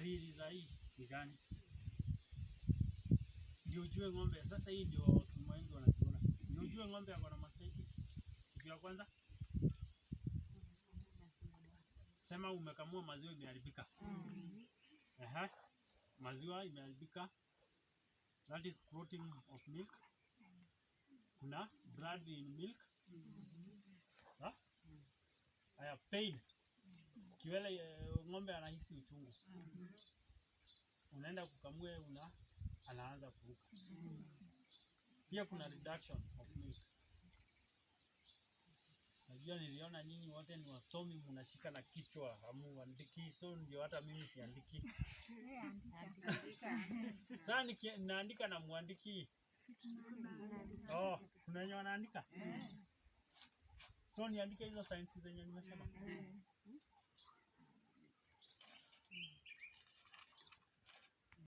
dalili za hii ni gani? Ndio ujue ng'ombe. Sasa hii ndio watu wengi wanajiona. Ndio ujue ng'ombe ako na mastitis. Kitu ya kwanza, sema umekamua maziwa imeharibika. Maziwa imeharibika. That is clotting of milk. Kuna blood in milk. Haya, pain. Kiwele ng'ombe anahisi uchungu. Unaenda kukamue anaanza kuruka. Pia kuna reduction of milk. Najua niliona nyinyi wote ni wasomi, mnashika na kichwa, hamuandiki, so ndio hata mimi siandiki. Sasa naandika na muandiki. Kuna wenye wanaandika. So niandike hizo signs zenye nimesema.